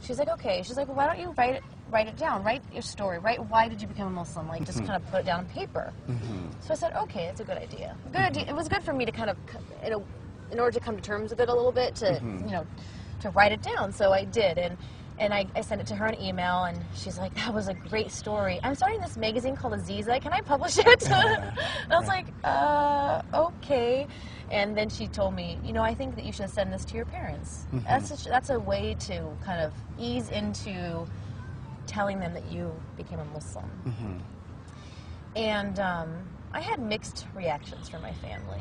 she's like, okay. She's like, well, why don't you write it down? Write your story. Write why did you become a Muslim? Like, just kind of put it down on paper. So I said, okay, it's a good idea. Good idea. It was good for me to kind of, in order to come to terms with it a little bit, to to write it down. So I did, and I sent it to her an email, and she's like, that was a great story. I'm starting this magazine called Aziza. Can I publish it? And I was like, okay. And then she told me, I think that you should send this to your parents. That's a way to kind of ease into telling them that you became a Muslim. And I had mixed reactions from my family.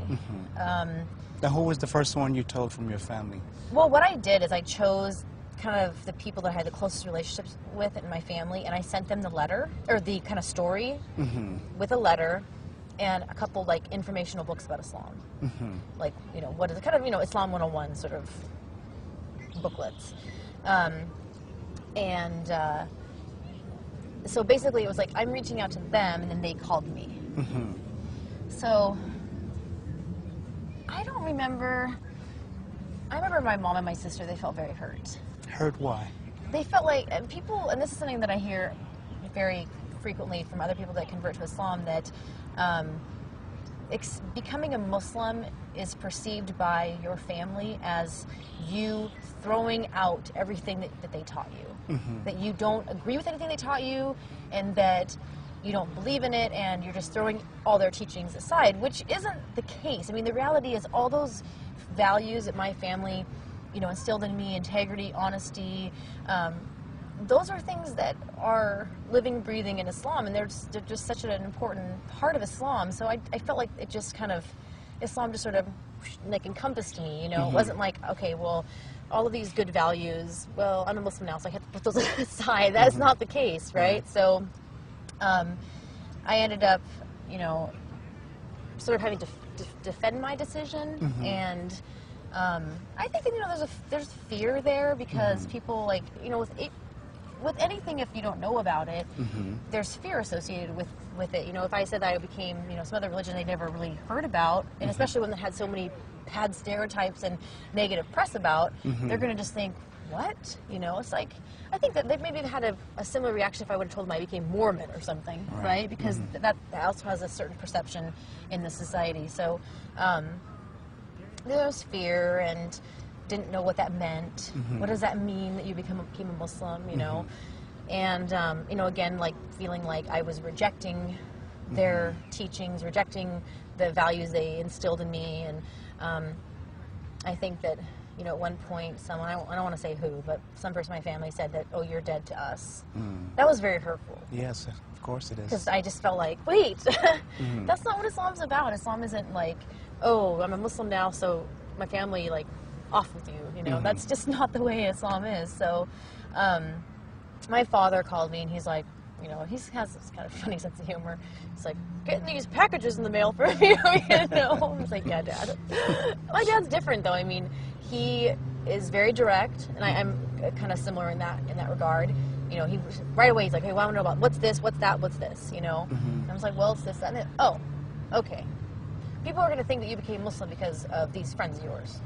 Now, who was the first one you told from your family? Well, what I did is I chose kind of the people that I had the closest relationships with in my family, and I sent them the letter, or the kind of story, with a letter and a couple like informational books about Islam. Like, what is it, kind of, Islam 101 sort of booklets. So basically it was like, I'm reaching out to them, and then they called me. So I don't remember. I remember my mom and my sister, they felt very hurt. Hurt why? They felt like people, and this is something that I hear very frequently from other people that convert to Islam, that becoming a Muslim is perceived by your family as you throwing out everything that they taught you. That you don't agree with anything they taught you, and that you don't believe in it, and you're just throwing all their teachings aside, which isn't the case. I mean, the reality is all those values that my family, instilled in me, integrity, honesty, those are things that are living, breathing in Islam, and they're just such an important part of Islam. So I felt like it just kind of, Islam just sort of like encompassed me, It wasn't like, okay, well, all of these good values, well, I'm a Muslim now, so I have to put those aside. That's not the case, right? So I ended up, sort of having to defend my decision, and I think that, there's fear there, because people, like, with anything, if you don't know about it, there's fear associated with it. If I said that I became, some other religion they never really heard about, and especially one that had so many bad stereotypes and negative press about, they're going to just think, what? It's like, I think that they maybe had a similar reaction if I would have told them I became Mormon or something, right? Because that also has a certain perception in the society. So there was fear, and didn't know what that meant. What does that mean that you became a Muslim, And, again, like, feeling like I was rejecting their teachings, rejecting the values they instilled in me. And I think that, at one point, someone, I don't want to say who, but some person in my family said that, oh, you're dead to us. That was very hurtful. Yes, of course it is. Because I just felt like, wait, that's not what Islam's about. Islam isn't like, oh, I'm a Muslim now, so my family, like, off with you, That's just not the way Islam is. So my father called me, and he's like, he has this kind of funny sense of humor. He's like, getting these packages in the mail for you, I was like, yeah, Dad. My dad's different, though. I mean, he is very direct, and I'm kind of similar in that regard. He right away he's like, hey, well, I want to know about what's this, what's that, what's this, And I was like, well, it's this, that, and it. Oh, okay. People are going to think that you became Muslim because of these friends of yours.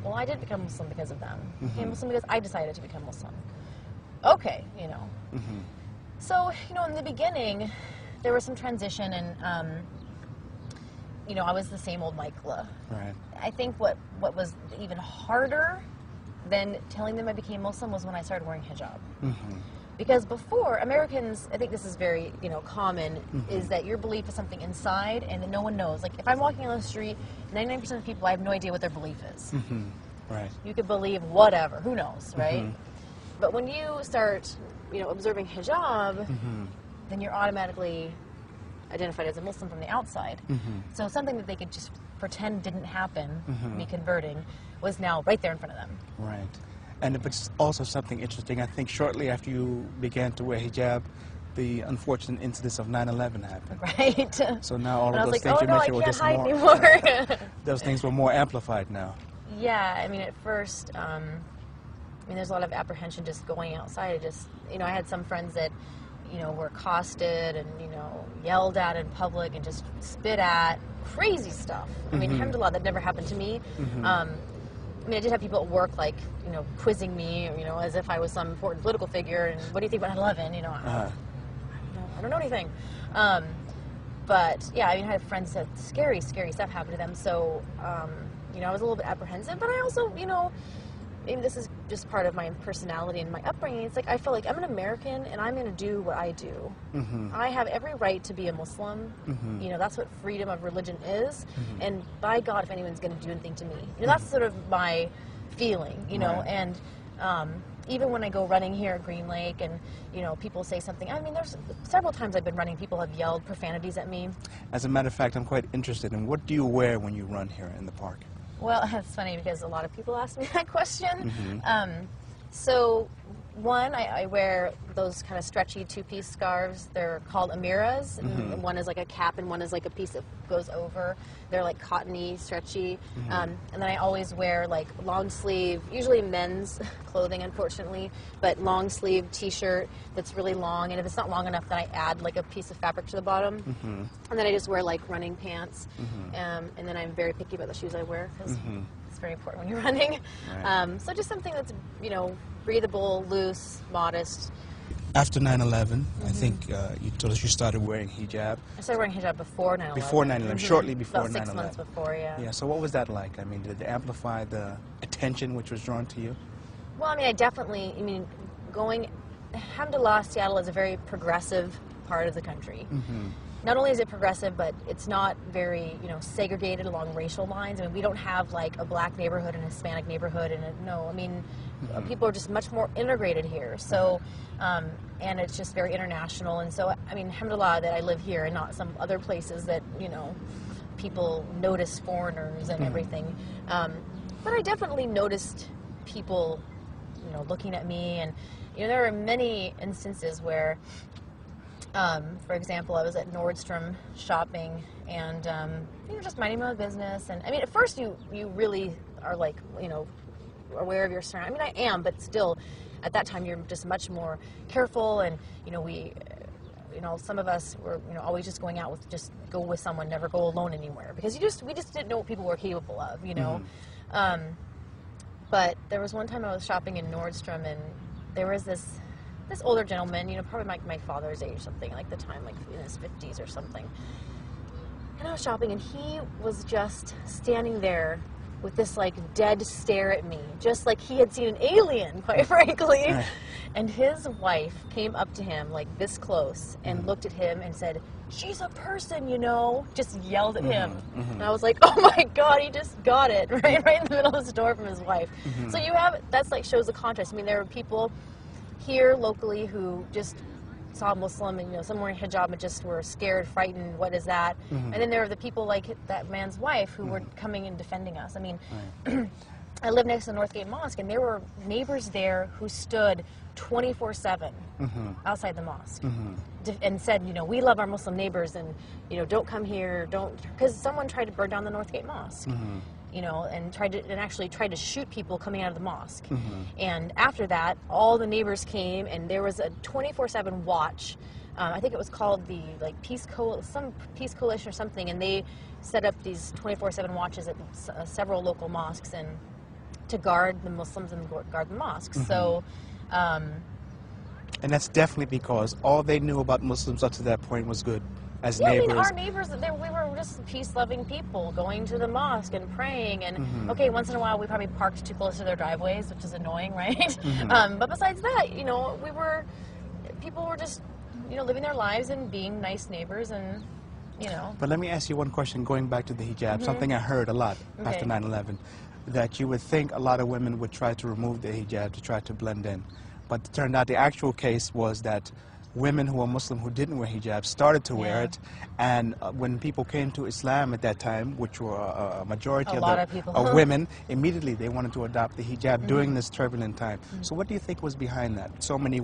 Well, I didn't become Muslim because of them. I became Muslim because I decided to become Muslim. Okay, So, in the beginning, there was some transition, and, I was the same old Michaela. Right. I think what was even harder than telling them I became Muslim was when I started wearing hijab. Because before, Americans, I think this is very, common, is that your belief is something inside and that no one knows. Like, if I'm walking on the street, 99% of people, I have no idea what their belief is. Right. You could believe whatever, who knows, right? But when you start, observing hijab, then you're automatically identified as a Muslim from the outside. So something that they could just pretend didn't happen, me converting, was now right there in front of them. Right. And it's also something interesting. I think shortly after you began to wear hijab, the unfortunate incidents of 9/11 happened. Right. So now all of those like, things you mentioned were just more. Anymore. Those things were more amplified now. Yeah, I mean, at first, there's a lot of apprehension just going outside. I had some friends that, were accosted and, yelled at in public and just spit at, crazy stuff. I mean, alhamdulillah, that never happened to me. I mean, I did have people at work, like, quizzing me, as if I was some important political figure, and what do you think about 9/11? I don't know anything. But, yeah, I mean, I had friends that scary, scary stuff happened to them, so, I was a little bit apprehensive, but I also, maybe this is just part of my personality and my upbringing. It's like I feel like I'm an American and I'm going to do what I do. I have every right to be a Muslim. That's what freedom of religion is. And by God, if anyone's going to do anything to me, that's sort of my feeling. Right. And even when I go running here at Green Lake, and people say something. I mean, there's several times I've been running. People have yelled profanities at me. As a matter of fact, I'm quite interested in what do you wear when you run here in the park? Well, it's funny because a lot of people ask me that question. So, one, I wear those kind of stretchy two-piece scarves. They're called amiras. And one is like a cap and one is like a piece that goes over. They're like cottony, stretchy. And then I always wear like long sleeve, usually men's clothing, unfortunately, but long sleeve T-shirt that's really long. And if it's not long enough, then I add like a piece of fabric to the bottom. And then I just wear like running pants. And then I'm very picky about the shoes I wear because it's very important when you're running. Right. So just something that's, breathable, loose, modest. After 9/11, I think you told us you started wearing hijab. I started wearing hijab before 9/11. Before 9/11, shortly before 9/11. About 6 months before, yeah. Yeah, so what was that like? I mean, did it amplify the attention which was drawn to you? Well, I mean, alhamdulillah, Seattle is a very progressive part of the country. Not only is it progressive, but it's not very, segregated along racial lines. I mean, we don't have like a black neighborhood and a Hispanic neighborhood, people are just much more integrated here. So, and it's just very international. And so, I mean, alhamdulillah that I live here and not some other places that, people notice foreigners and everything. But I definitely noticed people, looking at me, and, there are many instances where, for example, I was at Nordstrom shopping and, just minding my own business. And I mean, at first you really are like, aware of your surroundings. I mean, I am, but still, at that time, you're just much more careful. And, some of us were, always just going out go with someone, never go alone anywhere. Because we just didn't know what people were capable of, But there was one time I was shopping in Nordstrom and there was this older gentleman, probably my father's age, something like the time, like in his 50s or something. And I was shopping, and he was just standing there with this like dead stare at me, just like he had seen an alien, quite frankly. Right. And his wife came up to him like this close and looked at him and said, "She's a person, just yelled at him. And I was like, oh my God, he just got it right in the middle of the store from his wife. So that's like shows the contrast. I mean, there are people here locally who just saw a Muslim and some wearing hijab and just were scared, frightened, what is that? And then there are the people like that man's wife who were coming and defending us. I mean, I live next to the Northgate Mosque, and there were neighbors there who stood 24/7 outside the mosque and said, we love our Muslim neighbors, and don't come here, because someone tried to burn down the Northgate Mosque. And actually tried to shoot people coming out of the mosque. And after that, all the neighbors came, and there was a 24/7 watch. I think it was called the Peace Coalition or something, and they set up these 24/7 watches at several local mosques and to guard the Muslims and guard the mosques. So. And that's definitely because all they knew about Muslims up to that point was good. As neighbors. I mean, our neighbors, we were just peace-loving people going to the mosque and praying. And, okay, once in a while we probably parked too close to their driveways, which is annoying, right? But besides that, people were just, living their lives and being nice neighbors and, But let me ask you one question, going back to the hijab, something I heard a lot after 9/11, that you would think a lot of women would try to remove the hijab to try to blend in. But it turned out the actual case was that women who were Muslim who didn't wear hijab started to wear it, and when people came to Islam at that time, which were a majority of women, immediately they wanted to adopt the hijab during this turbulent time. So what do you think was behind that? So many